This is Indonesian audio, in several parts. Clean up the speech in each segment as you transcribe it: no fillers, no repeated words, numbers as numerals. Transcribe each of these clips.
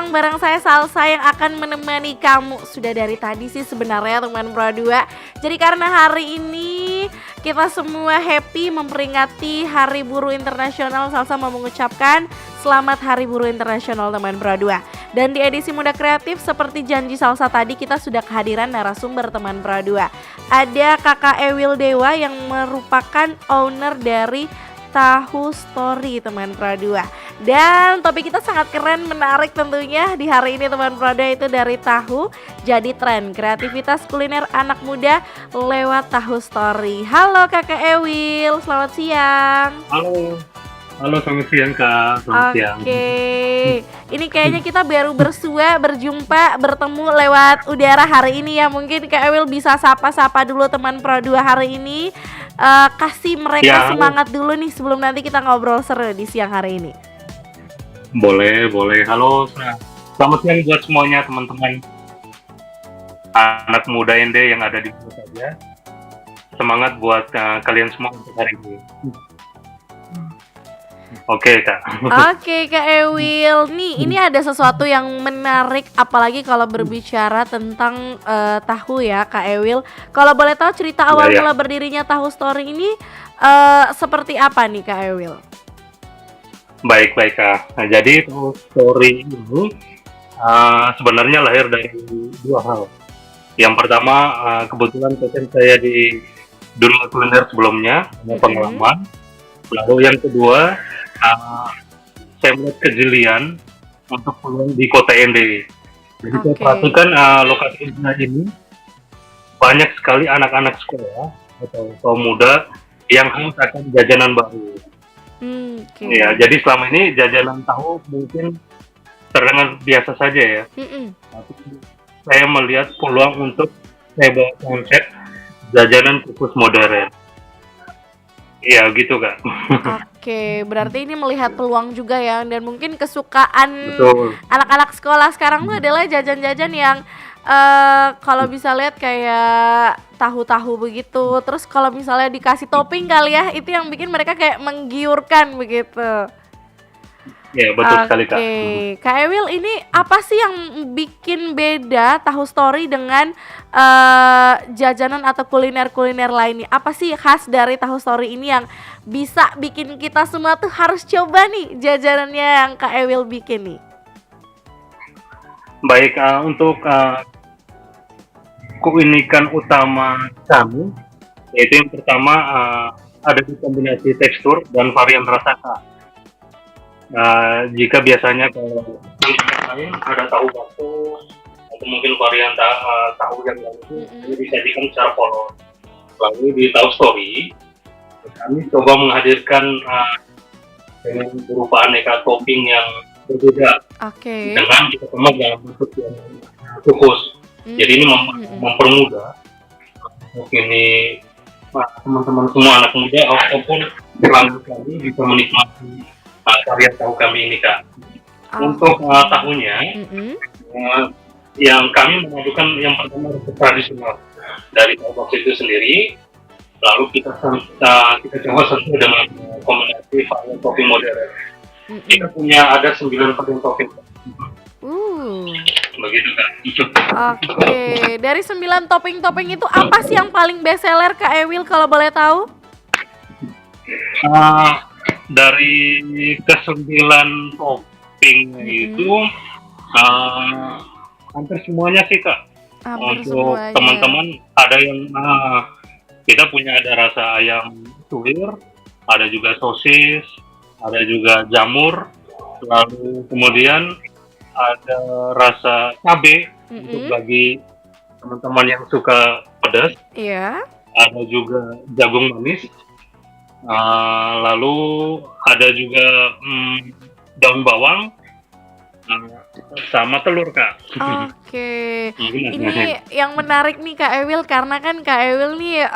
siang bareng saya Salsa yang akan menemani kamu sudah dari tadi sih sebenarnya teman Pro 2. Jadi karena hari ini kita semua happy memperingati Hari Buruh Internasional, Salsa mau mengucapkan Selamat Hari Buruh Internasional teman Pro 2. Dan di edisi Muda Kreatif seperti janji Salsa tadi kita sudah kehadiran narasumber teman Pro 2. Ada Kakak Ewil Dewa yang merupakan owner dari Tahu Story teman Pro 2. Dan topik kita sangat keren, menarik tentunya di hari ini teman Pro 2, itu dari tahu jadi tren, kreativitas kuliner anak muda lewat Tahu Story. Halo Kakak Ewil, selamat siang. Halo, selamat siang Kak. Selamat siang. Oke, ini kayaknya kita baru berjumpa, bertemu lewat udara hari ini ya. Mungkin Kak Ewil bisa sapa-sapa dulu teman Pro 2 hari ini. Kasih mereka semangat dulu nih sebelum nanti kita ngobrol seru di siang hari ini. Boleh. Halo, selamat siang buat semuanya teman-teman anak muda ND yang ada di mana saja. Semangat buat kalian semua untuk hari ini. Oke Kak. Oke Kak Ewil, nih ini ada sesuatu yang menarik apalagi kalau berbicara tentang tahu ya Kak Ewil. Kalau boleh tahu cerita awal mula berdirinya Tahu Story ini seperti apa nih Kak Ewil? Baik Kak. Nah, jadi Tahu Story ini sebenarnya lahir dari dua hal. Yang pertama kebetulan passion saya di dunia kuliner sebelumnya, pengalaman. Lalu yang kedua saya melihat kejelian untuk peluang di kota ND. Jadi saya perhatikan lokasi ini banyak sekali anak-anak sekolah atau kaum muda yang haus akan jajanan baru. Ya, jadi selama ini jajanan tahu mungkin terdengar biasa saja ya. Tapi saya melihat peluang untuk saya bawa konsep jajanan kukus modern. Iya gitu Kak. Oke, berarti ini melihat peluang juga ya, dan mungkin kesukaan anak-anak sekolah sekarang tuh adalah jajan-jajan yang kalau bisa lihat kayak tahu-tahu begitu. Terus kalau misalnya dikasih topping kali ya, itu yang bikin mereka kayak menggiurkan begitu. Ya betul sekali Kak. Oke, Kak Ewil, ini apa sih yang bikin beda Tahu Story dengan jajanan atau kuliner-kuliner lainnya? Apa sih khas dari Tahu Story ini yang bisa bikin kita semua tuh harus coba nih jajanannya yang Kak Ewil bikin nih? Baik, untuk keunikan utama kami, yaitu yang pertama ada di kombinasi tekstur dan varian rasa Kak. Jika biasanya kalau lain ada tahu bakso atau mungkin varian tahu yang lain itu disajikan secara polos. Lalu di Tahu Story kami coba menghadirkan dengan berupa aneka topping yang berbeda dengan kita kemas dalam bentuk yang kukus. Jadi ini mempermudah ini teman-teman semua anak muda ataupun pelanggan kami bisa menikmati varian tahu kami ini Kak. Untuk tahunya yang kami memadukan yang pertama resep tradisional dari tahu bakso itu sendiri, lalu kita coba sesuai dengan kombinasi varian topping modern. Kita punya ada 9 varian topping. Begitu Kak. Oke, dari 9 topping itu apa sih yang paling best seller Kak Ewil kalau boleh tahu? Dari ke-9 topping itu hampir semuanya sih Kak. Untuk teman-teman ada yang kita punya ada rasa ayam suwir, ada juga sosis, ada juga jamur, lalu kemudian ada rasa cabai untuk bagi teman-teman yang suka pedas. Ada juga jagung manis. Lalu ada juga daun bawang sama telur Kak. Oke. Ini yang menarik nih Kak Ewil, karena kan Kak Ewil nih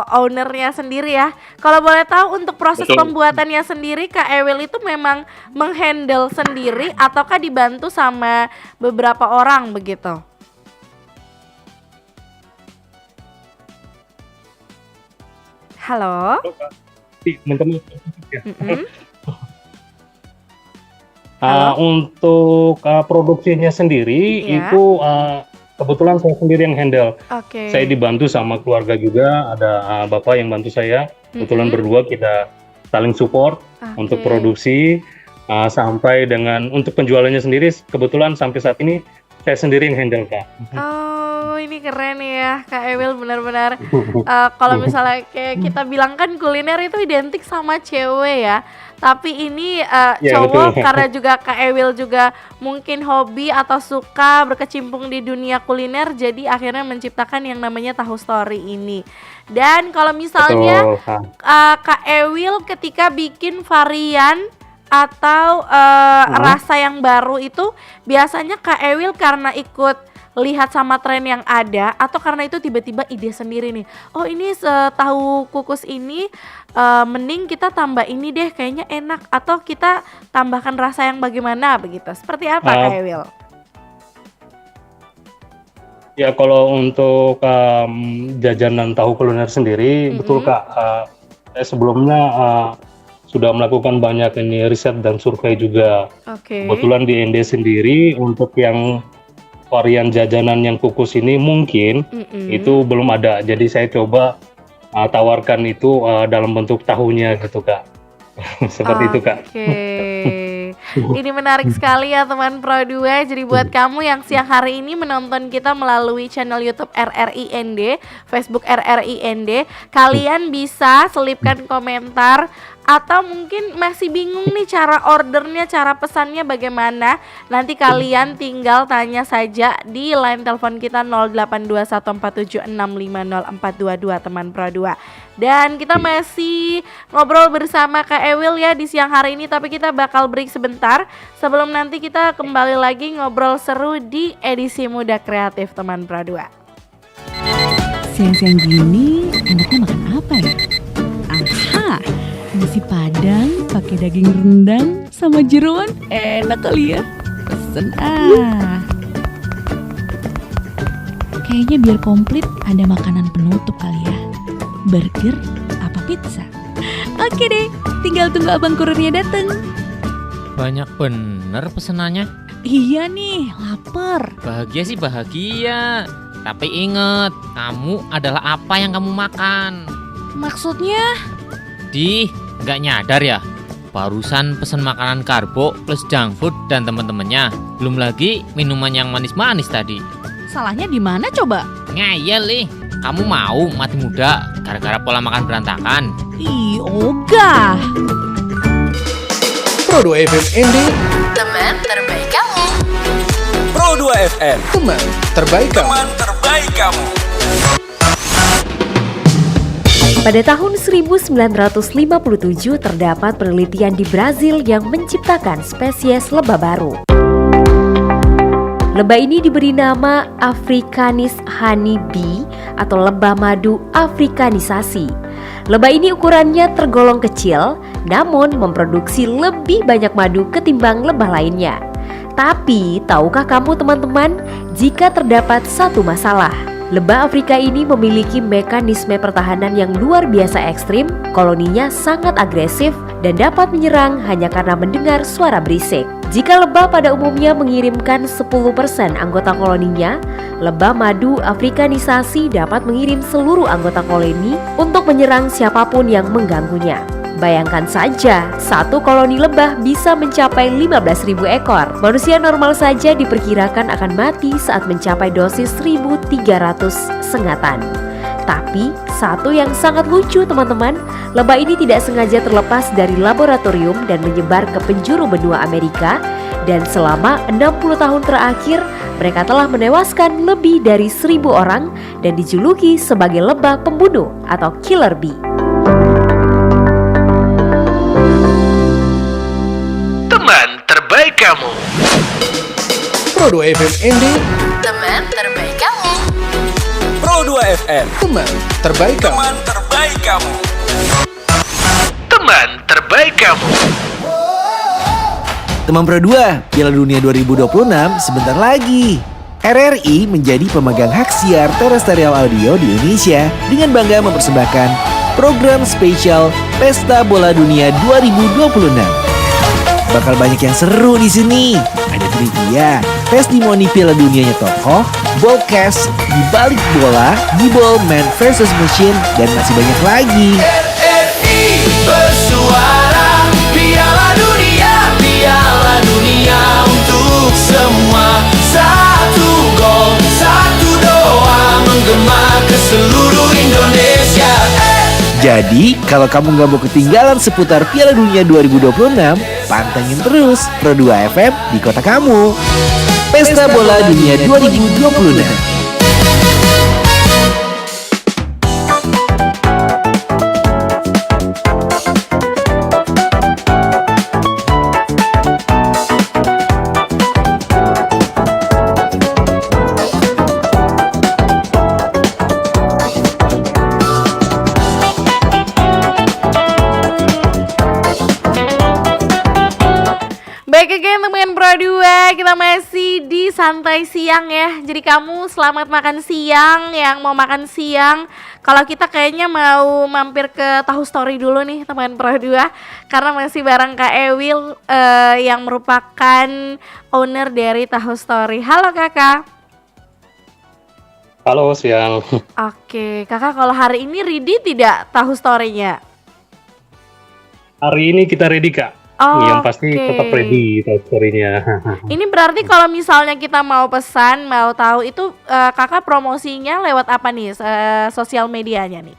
ownernya sendiri ya. Kalau boleh tahu untuk proses pembuatannya sendiri Kak Ewil itu memang menghandle sendiri ataukah dibantu sama beberapa orang begitu? Halo? teman-teman. Untuk produksinya sendiri Iya. itu kebetulan saya sendiri yang handle. Oke. Saya dibantu sama keluarga juga, ada bapak yang bantu saya. Kebetulan berdua kita saling support untuk Oke. produksi sampai dengan untuk penjualannya sendiri. Kebetulan sampai saat ini saya sendiri yang handle, Kak. Oh, ini keren ya, Kak Ewil benar-benar. Kalau misalnya kayak kita bilang kan kuliner itu identik sama cewek ya. Tapi ini Iya, cowok betul. karena juga Kak Ewil juga mungkin hobi atau suka berkecimpung di dunia kuliner, jadi akhirnya menciptakan yang namanya Tahu Story ini. Dan kalau misalnya Betul, Kak. Kak Ewil ketika bikin varian atau rasa yang baru itu biasanya Kak Ewil karena ikut lihat sama tren yang ada atau karena itu tiba-tiba ide sendiri nih, oh ini tahu kukus ini mending kita tambah ini deh kayaknya enak, atau kita tambahkan rasa yang bagaimana begitu, seperti apa Kak Ewil? Ya kalau untuk jajanan tahu kuliner sendiri, betul Kak. Saya sebelumnya sudah melakukan banyak ini riset dan survei juga. Oke. Kebetulan di ND sendiri untuk yang varian jajanan yang kukus ini mungkin itu belum ada. Jadi saya coba tawarkan itu dalam bentuk tahunya gitu Kak. Seperti itu Kak. Oke. Ini menarik sekali ya teman Pro 2. Jadi buat kamu yang siang hari ini menonton kita melalui channel YouTube RRI ND, Facebook RRI ND, kalian bisa selipkan komentar atau mungkin masih bingung nih cara ordernya, cara pesannya bagaimana. Nanti kalian tinggal tanya saja di line telepon kita 082147650422 teman Pro 2. Dan kita masih ngobrol bersama Kak Ewil ya di siang hari ini, tapi kita bakal break sebentar sebelum nanti kita kembali lagi ngobrol seru di edisi Muda Kreatif teman Pro 2. Siang-siang gini enaknya makan apa ya? Aha, nasi padang pakai daging rendang sama jeroan enak kali ya. Pesen Kayaknya biar komplit ada makanan penutup kali ya. Burger apa pizza? Oke deh, tinggal tunggu abang kurirnya dateng. Banyak bener pesenannya. Iya nih, lapar. Bahagia sih bahagia. Tapi inget, kamu adalah apa yang kamu makan. Maksudnya? Nggak nyadar ya? Barusan pesen makanan karbo plus junk food dan temen-temennya. Belum lagi minuman yang manis-manis tadi. Salahnya di mana coba? Ngeyel nih. Kamu mau mati muda gara-gara pola makan berantakan? Ih, ogah. Pro 2 FM ND, Teman terbaik kamu. Pro 2 FM, teman terbaik kamu. Pada tahun 1957 terdapat penelitian di Brazil yang menciptakan spesies lebah baru. Lebah ini diberi nama Africanis honeybee atau lebah madu afrikanisasi. Lebah ini ukurannya tergolong kecil, namun memproduksi lebih banyak madu ketimbang lebah lainnya. Tapi, tahukah kamu teman-teman, jika terdapat satu masalah? Lebah Afrika ini memiliki mekanisme pertahanan yang luar biasa ekstrim, koloninya sangat agresif, dan dapat menyerang hanya karena mendengar suara berisik. Jika lebah pada umumnya mengirimkan 10% anggota koloninya, lebah madu afrikanisasi dapat mengirim seluruh anggota koloni untuk menyerang siapapun yang mengganggunya. Bayangkan saja, satu koloni lebah bisa mencapai 15.000 ekor. Manusia normal saja diperkirakan akan mati saat mencapai dosis 1.300 sengatan. Tapi, satu yang sangat lucu teman-teman, lebah ini tidak sengaja terlepas dari laboratorium dan menyebar ke penjuru benua Amerika. Dan selama 60 tahun terakhir, mereka telah menewaskan lebih dari 1.000 orang dan dijuluki sebagai lebah pembunuh atau killer bee. Teman terbaik kamu. Pro 2 FM ND, Teman terbaik kamu. Pro 2 FM, teman terbaik kamu. Teman terbaik kamu. Teman Pro 2, Piala Dunia 2026 sebentar lagi. RRI menjadi pemegang hak siar terestrial audio di Indonesia dengan bangga mempersembahkan program spesial Pesta Bola Dunia 2026. bakal banyak yang seru di sini. Ada trivia, testimoni Piala Dunianya tokoh, Ballcast, di balik bola, Gibol Man versus Machine, dan masih banyak lagi. RRI bersuara Piala Dunia untuk semua. Satu gol, satu doa menggema ke seluruh Indonesia. Jadi, kalau kamu nggak mau ketinggalan seputar Piala Dunia 2026, pantengin terus Pro 2 FM di kota kamu. Pesta Bola Dunia 2026. Baik again teman Pro 2, kita masih di santai siang ya. Jadi kamu selamat makan siang yang mau makan siang. Kalau kita kayaknya mau mampir ke Tahu Story dulu nih teman Pro 2, karena masih bareng Kak Ewil yang merupakan owner dari Tahu Story. Halo Kakak. Halo, siang. Oke, Kakak kalau hari ini ready tidak Tahu Story-nya? Hari ini kita ready, Kak. Yang pasti tetap ready story-nya. Ini berarti kalau misalnya kita mau pesan, mau tahu itu Kakak promosinya lewat apa nih sosial medianya nih?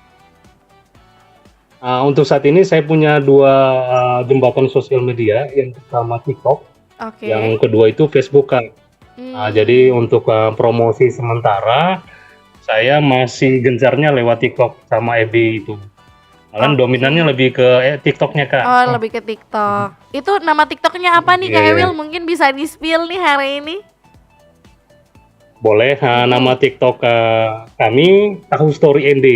Untuk saat ini saya punya dua jembatan sosial media, yang pertama TikTok, yang kedua itu Facebook, Kak. Jadi untuk promosi sementara saya masih gencarnya lewat TikTok sama FB itu. Malah dominannya lebih ke TikToknya, Kak. Oh, lebih ke TikTok. Itu nama TikToknya apa nih, Kak Ewil? Mungkin bisa di-spill nih hari ini. Boleh, nama TikTok kami Tahu Story ND.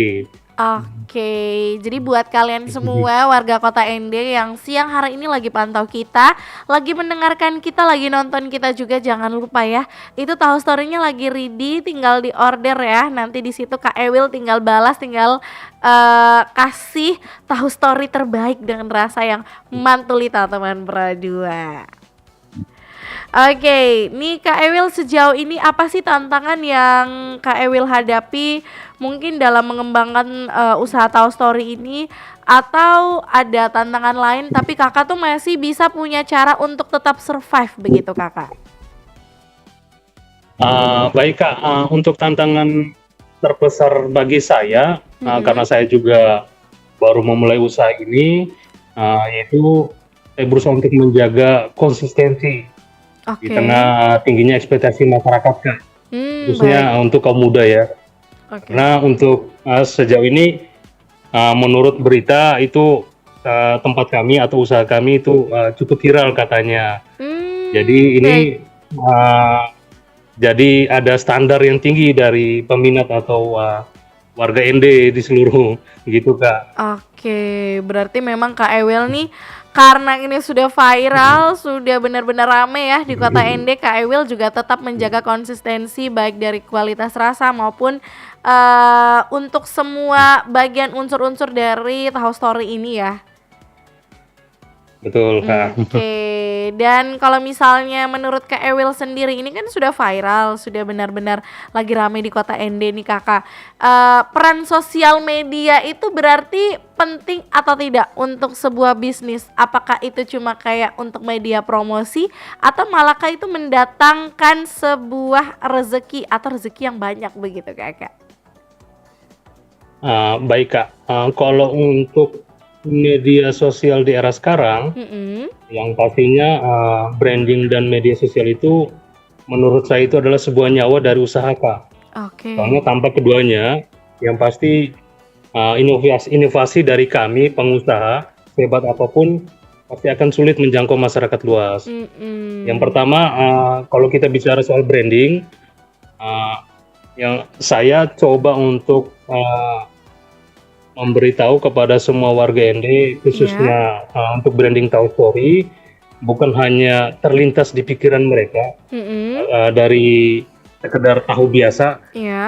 Oke, jadi buat kalian semua warga kota ND yang siang hari ini lagi pantau kita, lagi mendengarkan kita, lagi nonton kita juga, jangan lupa ya, itu Tahu Story-nya lagi ready, tinggal di order ya. Nanti di situ Kak Ewil tinggal balas, tinggal kasih Tahu Story terbaik dengan rasa yang mantulita teman Pro 2. Oke, nih Kak Ewil sejauh ini apa sih tantangan yang Kak Ewil hadapi mungkin dalam mengembangkan usaha Tahu Story ini, atau ada tantangan lain tapi Kakak tuh masih bisa punya cara untuk tetap survive begitu Kakak? Baik, Kak, untuk tantangan terbesar bagi saya karena saya juga baru memulai usaha ini, yaitu saya berusaha untuk menjaga konsistensi di tengah tingginya ekspektasi masyarakat, Kak, khususnya untuk kaum muda ya. Karena untuk sejauh ini menurut berita itu tempat kami atau usaha kami itu cukup viral katanya. Jadi ini jadi ada standar yang tinggi dari peminat atau warga ND di seluruh gitu, Kak. Oke, berarti memang Kak Ewil nih karena ini sudah viral, sudah benar-benar rame ya di kota ND, Kak Ewil juga tetap menjaga konsistensi baik dari kualitas rasa maupun untuk semua bagian unsur-unsur dari Tahu Story ini ya. Betul, Kak. Oke, dan kalau misalnya menurut Kak Ewil sendiri ini kan sudah viral, sudah benar-benar lagi rame di kota ND nih Kakak. Peran sosial media itu berarti penting atau tidak untuk sebuah bisnis? Apakah itu cuma kayak untuk media promosi atau malahkah itu mendatangkan sebuah rezeki atau rezeki yang banyak begitu Kakak? Baik, Kak. Kalau untuk media sosial di era sekarang, yang pastinya branding dan media sosial itu menurut saya itu adalah sebuah nyawa dari usaha, Kak. Soalnya tanpa keduanya, yang pasti inovasi dari kami pengusaha sehebat apapun pasti akan sulit menjangkau masyarakat luas. Yang pertama, kalau kita bicara soal branding, yang saya coba untuk memberitahu kepada semua warga ND khususnya untuk branding Tahu Story bukan hanya terlintas di pikiran mereka dari sekedar tahu biasa,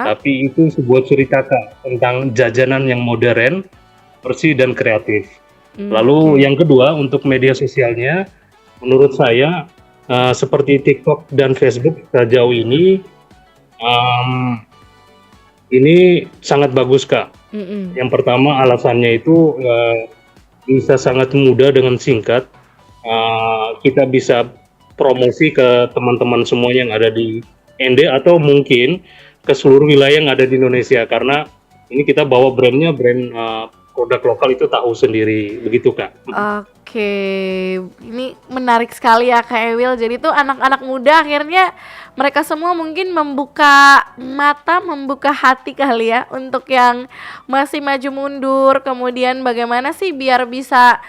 tapi itu sebuah cerita, Kak, tentang jajanan yang modern, bersih dan kreatif. Lalu yang kedua untuk media sosialnya, menurut saya seperti TikTok dan Facebook sejauh em, ini sangat bagus Kak. Mm-mm. Yang pertama alasannya itu bisa sangat mudah dengan singkat. Kita bisa promosi ke teman-teman semua yang ada di ND atau mungkin ke seluruh wilayah yang ada di Indonesia karena ini kita bawa brandnya brand produk lokal itu tahu sendiri begitu Kak. Oke, ini menarik sekali ya Kak Ewil. Jadi tuh anak-anak muda akhirnya mereka semua mungkin membuka mata, membuka hati kali ya untuk yang masih maju mundur. Kemudian bagaimana sih biar bisa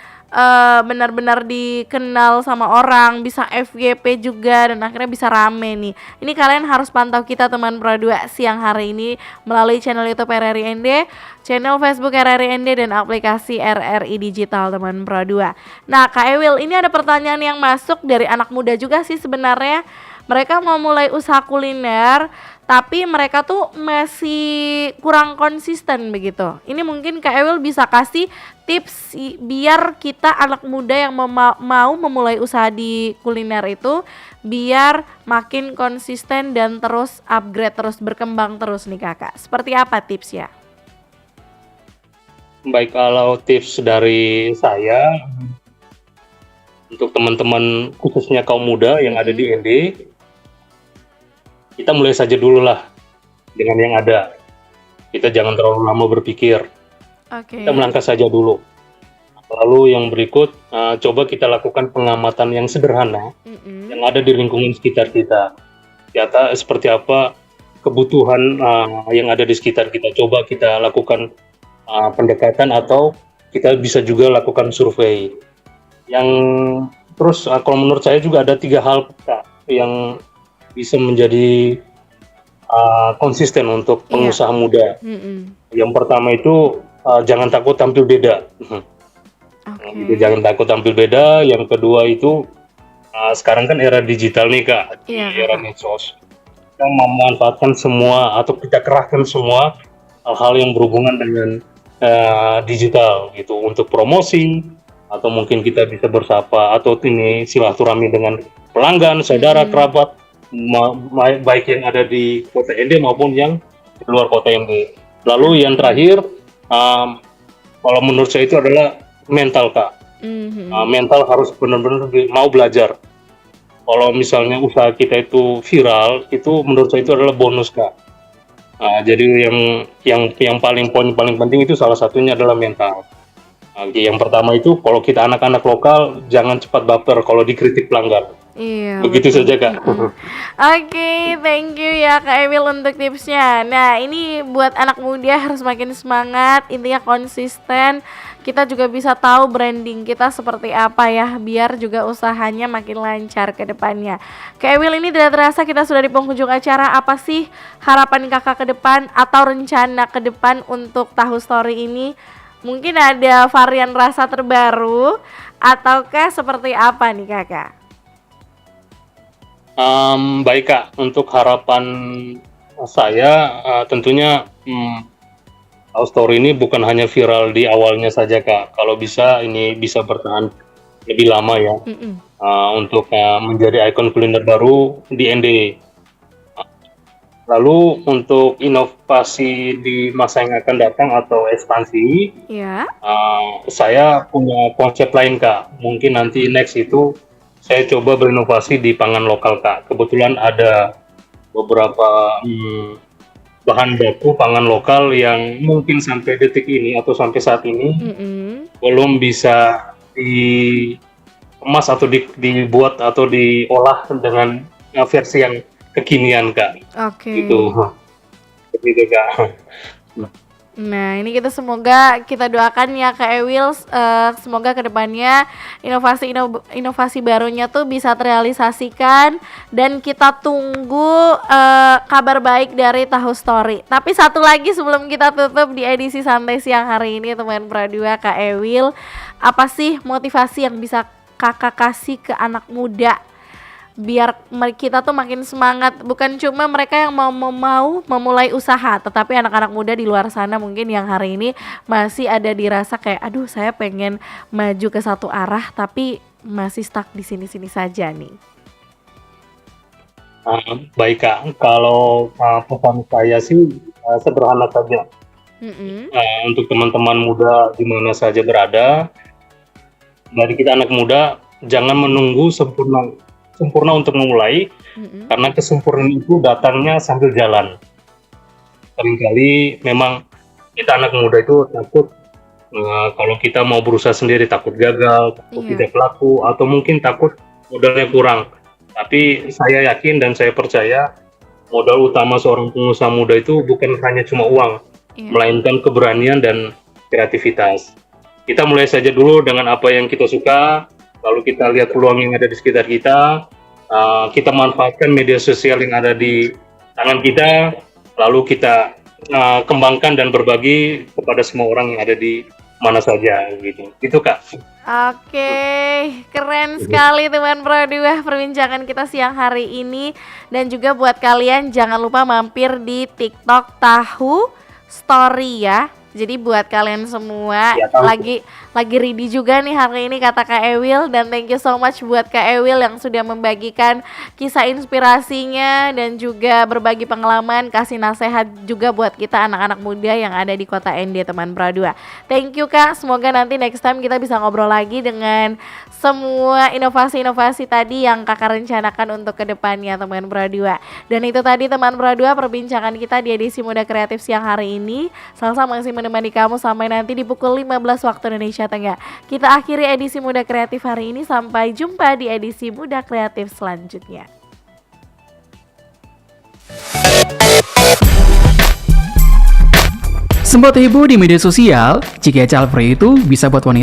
benar-benar dikenal sama orang, bisa FYP juga dan akhirnya bisa rame nih. Ini kalian harus pantau kita teman Pro 2 siang hari ini melalui channel YouTube RRI ND, channel Facebook RRI ND dan aplikasi RRI Digital teman Pro 2. Nah, Kak Ewil, ini ada pertanyaan yang masuk dari anak muda juga sih sebenarnya. Mereka mau mulai usaha kuliner tapi mereka tuh masih kurang konsisten begitu. Ini mungkin Kak Ewil bisa kasih tips biar kita anak muda yang mau memulai usaha di kuliner itu biar makin konsisten dan terus upgrade, terus berkembang terus nih Kakak. Seperti apa tips ya? Baik, kalau tips dari saya untuk teman-teman khususnya kaum muda yang ada di ND, kita mulai saja dulu lah dengan yang ada. Kita jangan terlalu lama berpikir. Oke. Kita melangkah saja dulu. Lalu yang berikut, coba kita lakukan pengamatan yang sederhana yang ada di lingkungan sekitar kita. Ternyata seperti apa kebutuhan yang ada di sekitar kita. Coba kita lakukan pendekatan atau kita bisa juga lakukan survei. Yang terus kalau menurut saya juga ada 3 hal Kak, yang bisa menjadi konsisten untuk pengusaha muda. Yang pertama itu jangan takut tampil beda. Gitu, jangan takut tampil beda. Yang kedua itu sekarang kan era digital nih Kak, era medsos. Kita memanfaatkan semua atau kita kerahkan semua hal-hal yang berhubungan dengan digital gitu untuk promosi atau mungkin kita bisa bersapa atau ini silaturahmi dengan pelanggan, saudara, kerabat, baik yang ada di kota ND maupun yang di luar kota ND. Lalu yang terakhir, kalau menurut saya itu adalah mental Kak. Mental harus benar-benar mau belajar. Kalau misalnya usaha kita itu viral, itu menurut saya itu adalah bonus Kak. Jadi yang poin paling penting itu salah satunya adalah mental. Yang pertama itu kalau kita anak-anak lokal jangan cepat baper kalau dikritik pelanggan. Iya. Begitu saja Kak. Oke, thank you ya Kak Emil untuk tipsnya. Nah, ini buat anak muda harus makin semangat, intinya konsisten. Kita juga bisa tahu branding kita seperti apa ya, biar juga usahanya makin lancar ke depannya. Kak Emil, ini tidak terasa kita sudah di penghujung acara. Apa sih harapan kakak ke depan atau rencana ke depan untuk Tahu Story ini? Mungkin ada varian rasa terbaru ataukah seperti apa nih kakak? Baik Kak, untuk harapan saya tentunya Tahu Story ini bukan hanya viral di awalnya saja Kak. Kalau bisa ini bisa bertahan lebih lama ya, untuk menjadi ikon kuliner baru di ND. Lalu untuk inovasi di masa yang akan datang atau ekspansi, saya punya konsep lain Kak. Mungkin nanti next itu saya coba berinovasi di pangan lokal Kak. Kebetulan ada beberapa bahan baku pangan lokal yang mungkin sampai detik ini atau sampai saat ini belum bisa dikemas atau dibuat atau diolah dengan versi yang kekinian Kak. Oke. Gitu Kak. Nah, ini kita semoga kita doakan ya Kak Ewil, semoga kedepannya inovasi barunya tuh bisa terrealisasikan dan kita tunggu kabar baik dari Tahu Story. Tapi satu lagi sebelum kita tutup di edisi santai siang hari ini teman Pro 2 Kak Ewil, apa sih motivasi yang bisa kakak kasih ke anak muda biar kita tuh makin semangat, bukan cuma mereka yang mau memulai usaha, tetapi anak-anak muda di luar sana mungkin yang hari ini masih ada dirasa kayak aduh saya pengen maju ke satu arah tapi masih stuck di sini-sini saja nih? Baik Kak, kalau pesan saya sih sederhana saja. Mm-mm. Untuk teman-teman muda di mana saja berada, dari kita anak muda jangan menunggu sempurna untuk memulai, Mm-mm. karena kesempurnaan itu datangnya sambil jalan. Seringkali memang kita anak muda itu takut kalau kita mau berusaha sendiri, takut gagal, takut Iya. tidak laku, atau mungkin takut modalnya kurang. Tapi saya yakin dan saya percaya modal utama seorang pengusaha muda itu bukan hanya cuma uang, Iya. melainkan keberanian dan kreativitas. Kita mulai saja dulu dengan apa yang kita suka, lalu kita lihat peluang yang ada di sekitar kita manfaatkan media sosial yang ada di tangan kita, lalu kita kembangkan dan berbagi kepada semua orang yang ada di mana saja gitu. Itu Kak. Oke, keren sekali teman Pro 2 perbincangan kita siang hari ini. Dan juga buat kalian jangan lupa mampir di TikTok Tahu Story ya. Jadi buat kalian semua Ya, tahu. lagi ready juga nih hari ini kata Kak Ewil, dan thank you so much buat Kak Ewil yang sudah membagikan kisah inspirasinya dan juga berbagi pengalaman, kasih nasihat juga buat kita anak-anak muda yang ada di Kota ND teman Pro 2. Thank you Kak, semoga nanti next time kita bisa ngobrol lagi dengan semua inovasi-inovasi tadi yang Kakak rencanakan untuk kedepannya teman Pro 2. Dan itu tadi teman Pro 2 perbincangan kita di edisi Muda Kreatif siang hari ini. Salsa masih menemani kamu sampai nanti di pukul 15 waktu Indonesia Tengah. Kita akhiri edisi Muda Kreatif hari ini, sampai jumpa di edisi Muda Kreatif selanjutnya. Sempat heboh di media sosial, jika child free itu bisa buat wanita